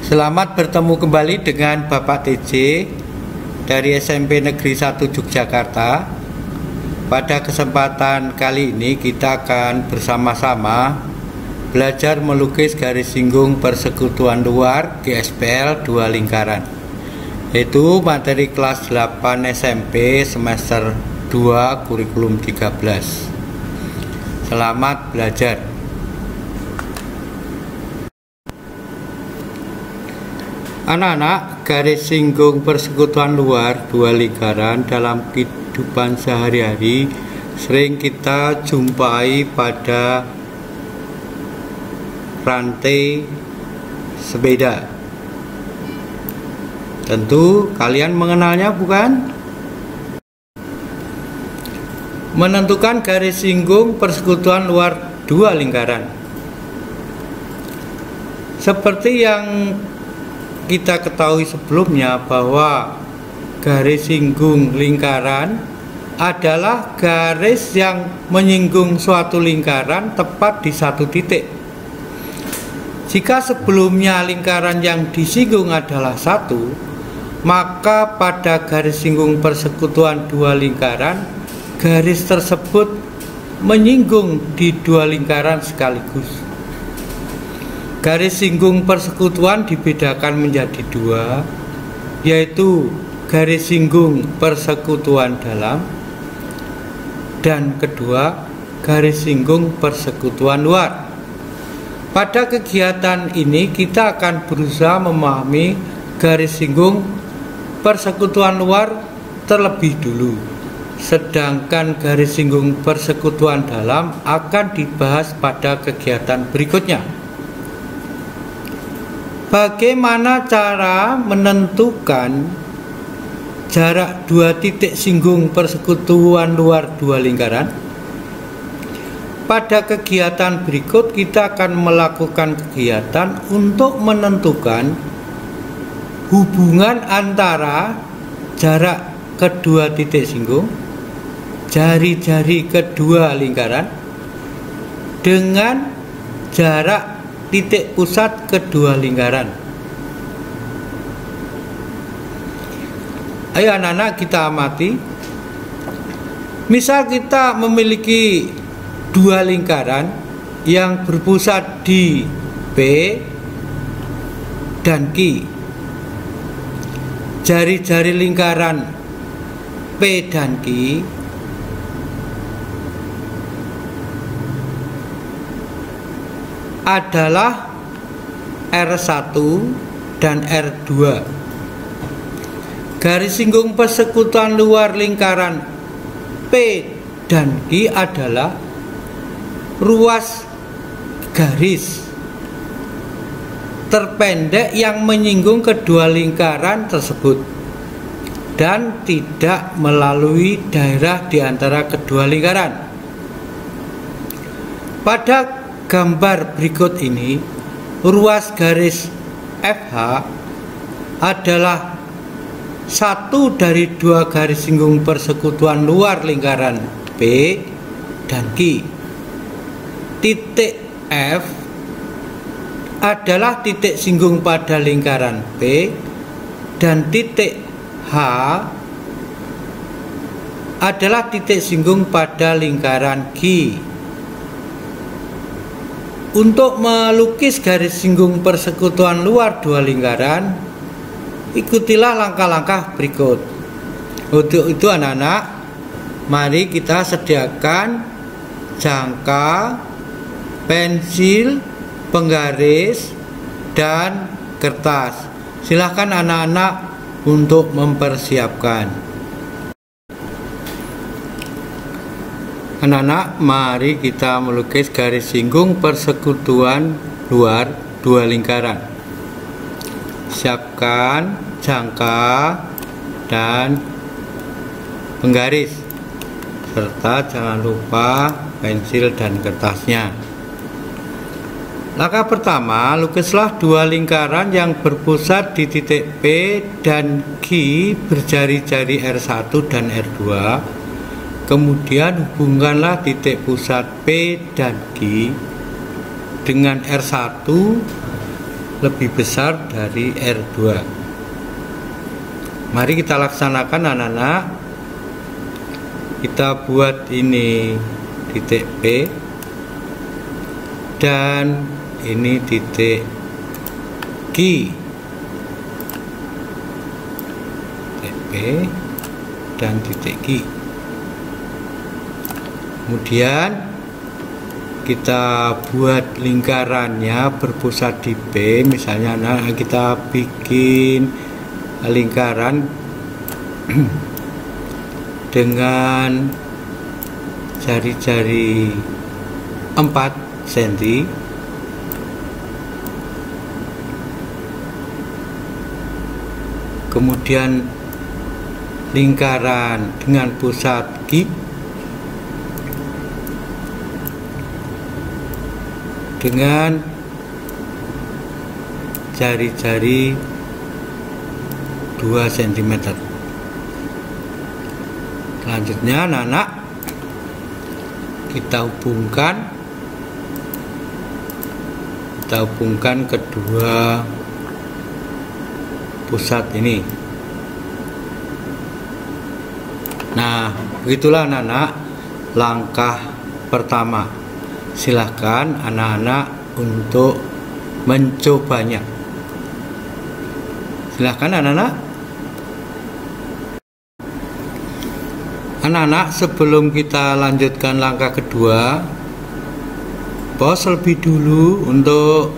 Selamat bertemu kembali dengan Bapak TJ dari SMP Negeri 1 Yogyakarta. Pada kesempatan kali ini kita akan bersama-sama belajar melukis garis singgung persekutuan luar GSPL 2 lingkaran, yaitu materi kelas 8 SMP semester 2 kurikulum 13. Selamat belajar. Anak-anak, garis singgung persekutuan luar 2 lingkaran dalam kehidupan sehari-hari sering kita jumpai pada rantai sepeda. Tentu kalian mengenalnya, bukan? Menentukan garis singgung persekutuan luar 2 lingkaran. Seperti yang kita ketahui sebelumnya bahwa garis singgung lingkaran adalah garis yang menyinggung suatu lingkaran tepat di satu titik. Jika sebelumnya lingkaran yang disinggung adalah satu, maka pada garis singgung persekutuan 2 lingkaran, garis tersebut menyinggung di 2 lingkaran sekaligus. Garis singgung persekutuan dibedakan menjadi 2, yaitu garis singgung persekutuan dalam dan kedua garis singgung persekutuan luar. Pada kegiatan ini kita akan berusaha memahami garis singgung persekutuan luar terlebih dulu, sedangkan garis singgung persekutuan dalam akan dibahas pada kegiatan berikutnya. Bagaimana cara menentukan jarak 2 titik singgung persekutuan luar 2 lingkaran? Pada kegiatan berikut kita akan melakukan kegiatan untuk menentukan hubungan antara jarak kedua titik singgung, jari-jari kedua lingkaran, dengan jarak titik pusat kedua lingkaran. Ayo anak-anak, kita amati. Misal kita memiliki 2 lingkaran yang berpusat di P dan Q. Jari-jari lingkaran P dan Q adalah R1 dan R2. Garis singgung persekutuan luar lingkaran P dan Q adalah ruas garis terpendek yang menyinggung kedua lingkaran tersebut dan tidak melalui daerah di antara kedua lingkaran. Pada gambar berikut ini, ruas garis FH adalah satu dari 2 garis singgung persekutuan luar lingkaran P dan Q. Titik F adalah titik singgung pada lingkaran P dan titik H adalah titik singgung pada lingkaran Q. Untuk melukis garis singgung persekutuan luar 2 lingkaran, ikutilah langkah-langkah berikut. Untuk itu anak-anak, mari kita sediakan jangka, pensil, penggaris, dan kertas. Silahkan anak-anak untuk mempersiapkan. Anak-anak, mari kita melukis garis singgung persekutuan luar 2 lingkaran. Siapkan jangka dan penggaris, serta jangan lupa pensil dan kertasnya. Langkah pertama, lukislah 2 lingkaran yang berpusat di titik P dan Q berjari-jari R1 dan R2. Kemudian hubungkanlah titik pusat P dan Q dengan R1 lebih besar dari R2. Mari kita laksanakan anak-anak. Kita buat ini titik P dan ini titik Q. Titik P dan titik Q. Kemudian kita buat lingkarannya berpusat di P. Misalnya kita bikin lingkaran dengan jari-jari 4 cm. Kemudian lingkaran dengan pusat Q dengan jari-jari 2 cm. Selanjutnya anak-anak, kita hubungkan kedua pusat ini. Nah, begitulah anak-anak langkah pertama. Silahkan anak-anak untuk mencobanya. Silahkan anak-anak. Anak-anak, sebelum kita lanjutkan langkah kedua, pause lebih dulu untuk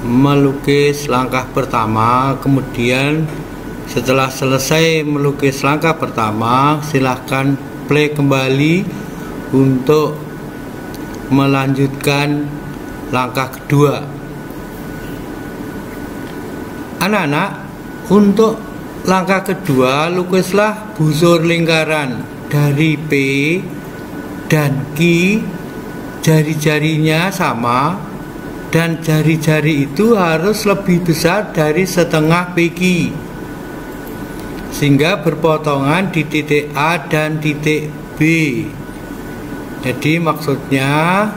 melukis langkah pertama. Kemudian setelah selesai melukis langkah pertama, silahkan play kembali untuk melanjutkan langkah kedua. Anak-anak, untuk langkah kedua, lukislah busur lingkaran dari P dan Q. Jari-jarinya sama dan jari-jari itu harus lebih besar dari setengah PQ, sehingga berpotongan di titik A dan titik B. Jadi maksudnya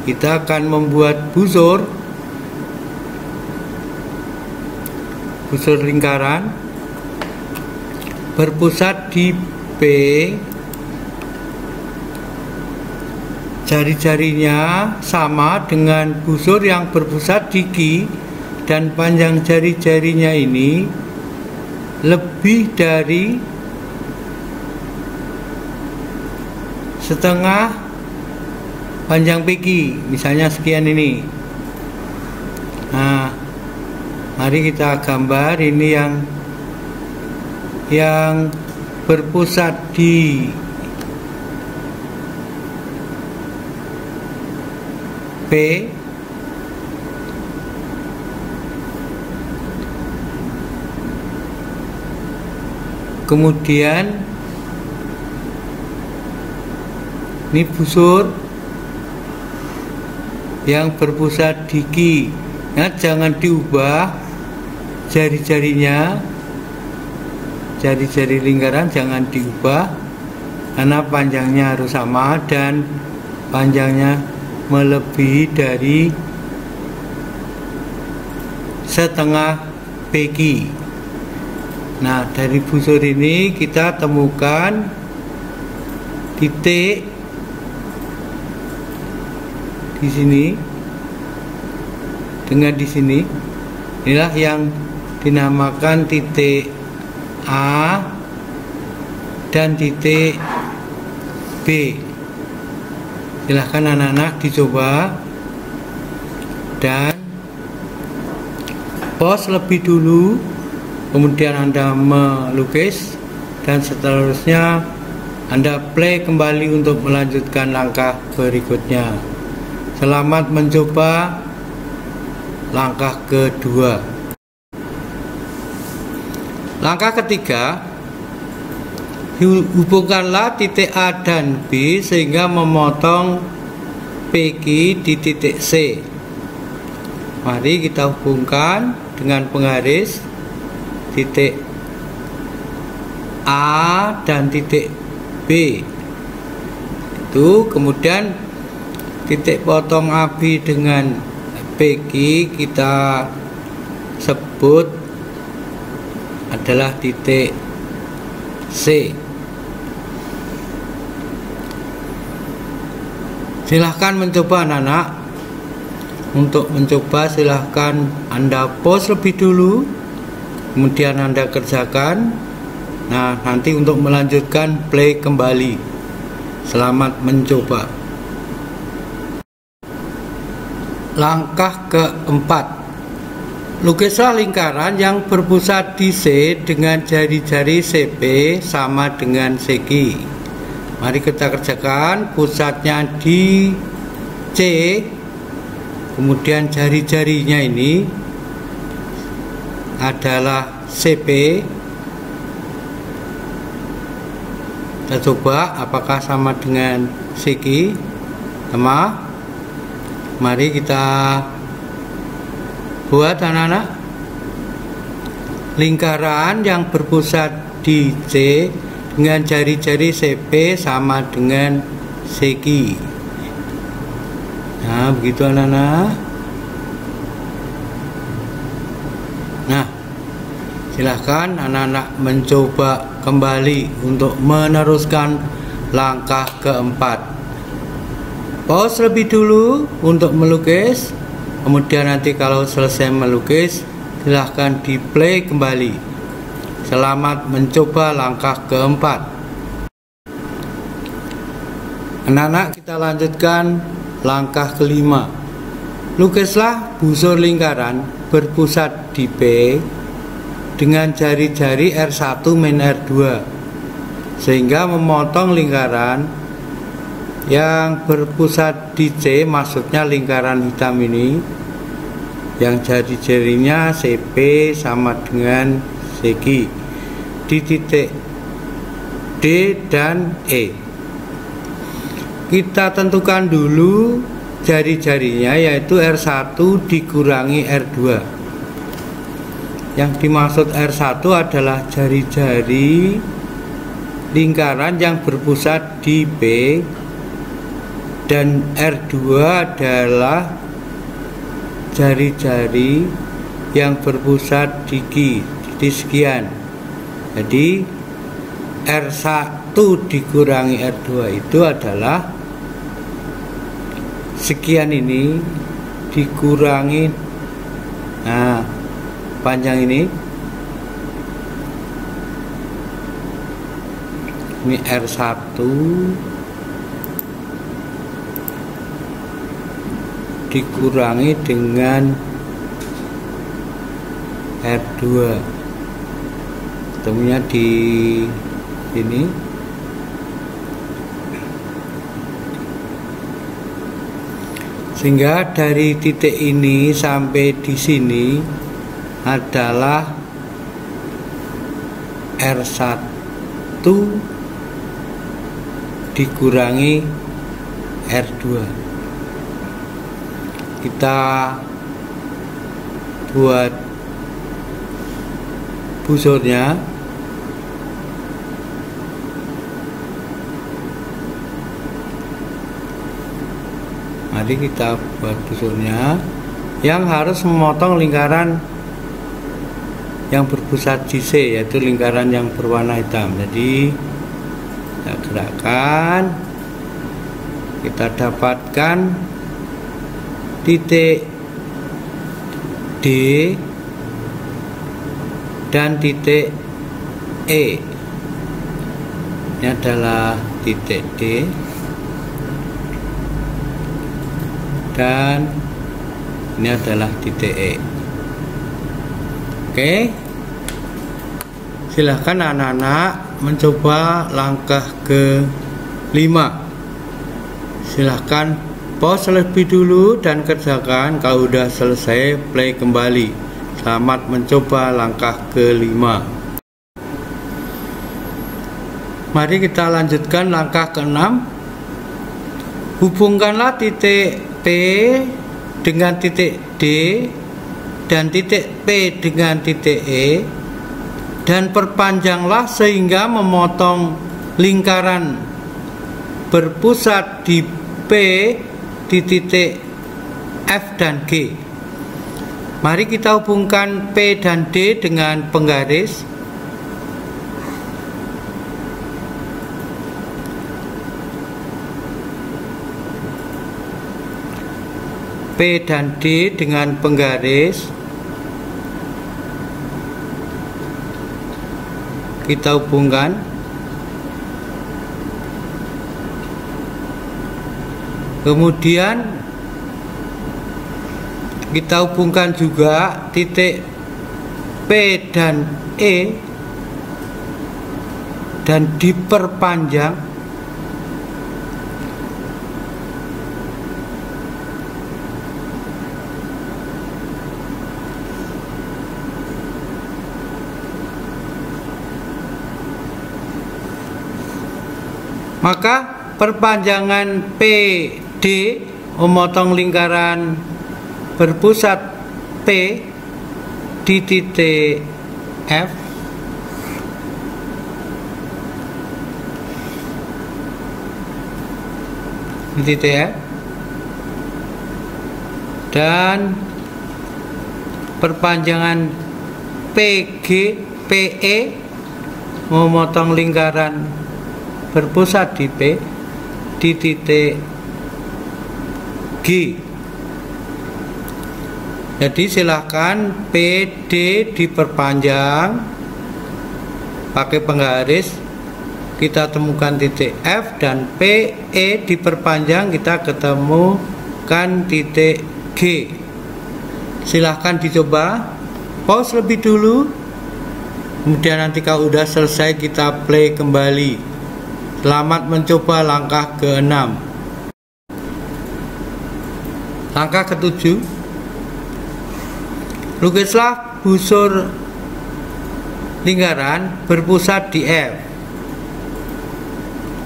kita akan membuat busur lingkaran berpusat di P. Jari-jarinya sama dengan busur yang berpusat di Q, dan panjang jari-jarinya ini lebih dari setengah panjang PQ, misalnya sekian ini. Nah, mari kita gambar ini yang berpusat di P. Kemudian ini busur yang berpusat di Q. Nah, jangan diubah jari-jarinya, jari-jari lingkaran jangan diubah, karena panjangnya harus sama dan panjangnya melebihi dari setengah PQ. Nah, dari busur ini kita temukan titik di sini dengan di sini. Inilah yang dinamakan titik A dan titik B. Silahkan anak-anak dicoba dan pause lebih dulu, kemudian Anda melukis, dan seterusnya Anda play kembali untuk melanjutkan langkah berikutnya. Selamat mencoba langkah kedua. Langkah ketiga, hubungkanlah titik A dan B sehingga memotong PQ di titik C. Mari kita hubungkan dengan penggaris titik A dan titik B. Itu kemudian titik potong AB dengan PQ kita sebut adalah titik C. Silahkan mencoba anak-anak. Untuk mencoba silahkan Anda pause lebih dulu, kemudian Anda kerjakan. Nah, nanti untuk melanjutkan play kembali. Selamat mencoba. Langkah keempat, lukislah lingkaran yang berpusat di C dengan jari-jari CP sama dengan CQ. Mari kita kerjakan. Pusatnya di C, kemudian jari-jarinya ini adalah CP. Kita coba apakah sama dengan CQ. Sama. Mari kita buat anak-anak. Lingkaran yang berpusat di C dengan jari-jari CP sama dengan CQ. Nah, begitu anak-anak. Nah, silahkan anak-anak mencoba kembali untuk meneruskan langkah keempat. Pause lebih dulu untuk melukis. Kemudian nanti kalau selesai melukis, silahkan di play kembali. Selamat mencoba langkah keempat. Anak-anak, kita lanjutkan langkah kelima. Lukislah busur lingkaran berpusat di P dengan jari-jari R1 min R2 sehingga memotong lingkaran yang berpusat di C, maksudnya lingkaran hitam ini, yang jari-jarinya CP sama dengan CQ di titik D dan E. Kita tentukan dulu jari-jarinya, yaitu R1 dikurangi R2. Yang dimaksud R1 adalah jari-jari lingkaran yang berpusat di P, dan R2 adalah jari-jari yang berpusat di Q, di sekian. Jadi R1 dikurangi R2 itu adalah sekian, ini dikurangi, nah, panjang ini R1 dikurangi dengan R2, ketemunya di sini. Sehingga dari titik ini sampai di sini adalah R1 dikurangi R2. Kita buat busurnya. Mari kita buat busurnya yang harus memotong lingkaran yang berpusat di C, yaitu lingkaran yang berwarna hitam. Jadi kita gerakkan, kita dapatkan titik D dan titik E. Ini adalah titik D dan ini adalah titik E. Oke, silahkan anak-anak mencoba langkah ke-5. Silahkan pause lebih dulu dan kerjakan. Kalau sudah selesai, play kembali. Selamat mencoba langkah ke-5. Mari kita lanjutkan langkah ke-6. Hubungkanlah titik P dengan titik D dan titik P dengan titik E, dan perpanjanglah sehingga memotong lingkaran berpusat di P di titik F dan G. Mari kita hubungkan P dan D dengan penggaris. P dan D dengan penggaris. Kita hubungkan. Kemudian kita hubungkan juga titik P dan E dan diperpanjang. Maka perpanjangan PD memotong lingkaran berpusat P di titik F. Di titik F. Dan perpanjangan PE memotong lingkaran berpusat di P di titik G. Jadi silahkan PD diperpanjang pakai penggaris, kita temukan titik F, dan PE diperpanjang, kita ketemukan titik G. Silahkan dicoba, pause lebih dulu, kemudian nanti kalau udah selesai kita play kembali. Selamat mencoba langkah ke-6. Langkah ke-7, lukislah busur lingkaran berpusat di F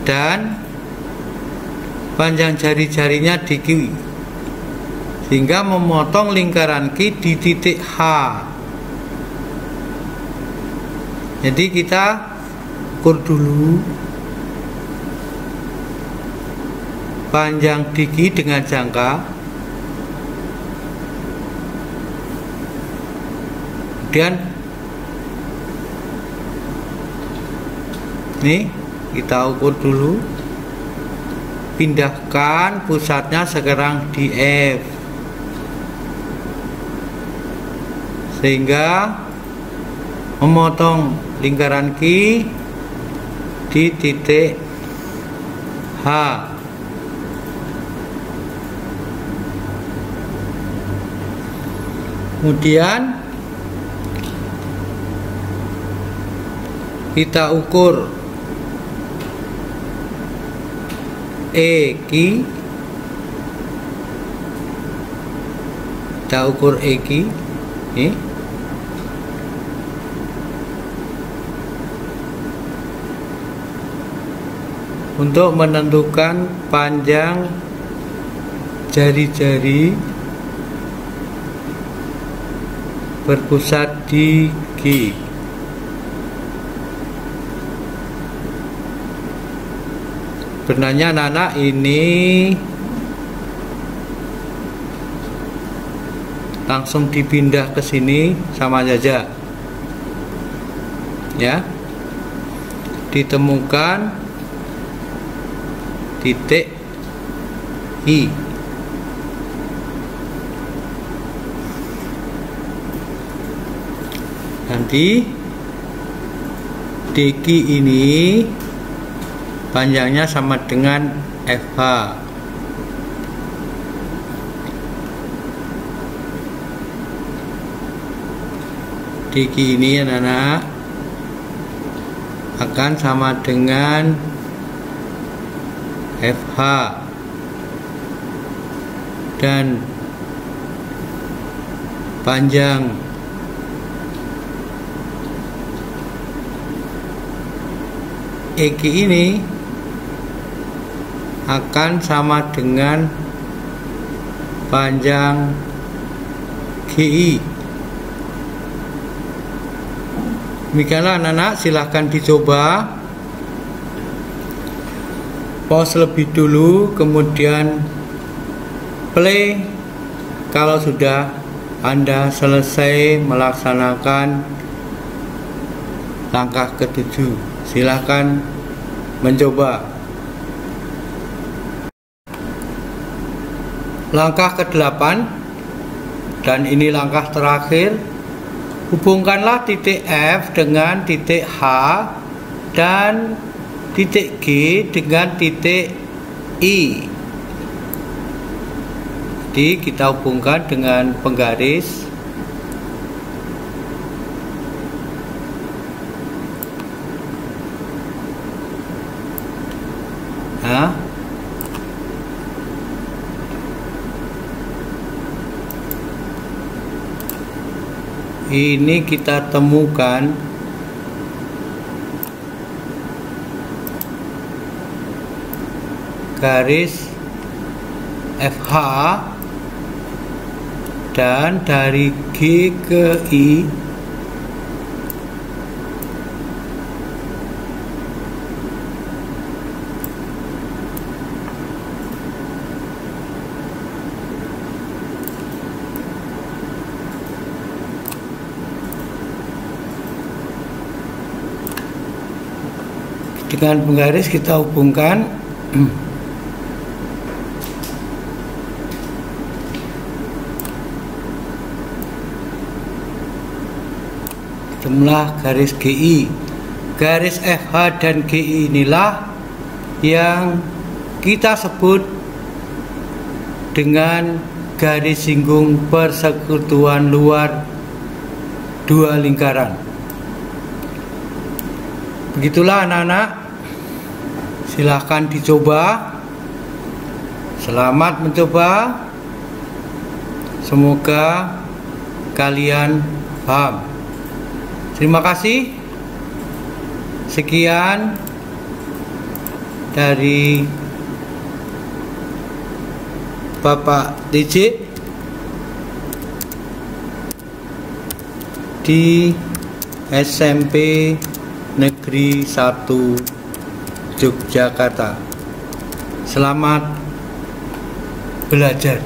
dan panjang jari-jarinya di Q, sehingga memotong lingkaran Q di titik H. Jadi kita ukur dulu panjang di Q dengan jangka, kemudian nih kita ukur dulu, pindahkan pusatnya sekarang di F, sehingga memotong lingkaran Q di titik H. Kemudian kita ukur EQ, kita ukur EQ ini. Untuk menentukan panjang jari-jari berpusat di G. Sebenarnya anak-anak ini langsung dipindah ke sini sama saja, ya. Ditemukan titik I. Nanti DQ ini panjangnya sama dengan FH. DQ ini anak-anak akan sama dengan FH, dan panjang EQ ini akan sama dengan panjang GI. Demikianlah anak-anak, silahkan dicoba. Pause lebih dulu, kemudian play kalau sudah Anda selesai melaksanakan langkah ke-7. Silakan mencoba. Langkah ke-8, dan ini langkah terakhir. Hubungkanlah titik F dengan titik H dan titik G dengan titik I. Jadi kita hubungkan dengan penggaris. Nah, ini kita temukan garis FH, dan dari G ke I dengan penggaris kita hubungkan. Jumlah garis GI, garis FH dan GI inilah yang kita sebut dengan garis singgung persekutuan luar dua lingkaran. Begitulah anak-anak, silahkan dicoba. Selamat mencoba, semoga kalian paham. Terima kasih. Sekian dari Bapak DJ di SMP Negeri 1 Yogyakarta. Selamat belajar.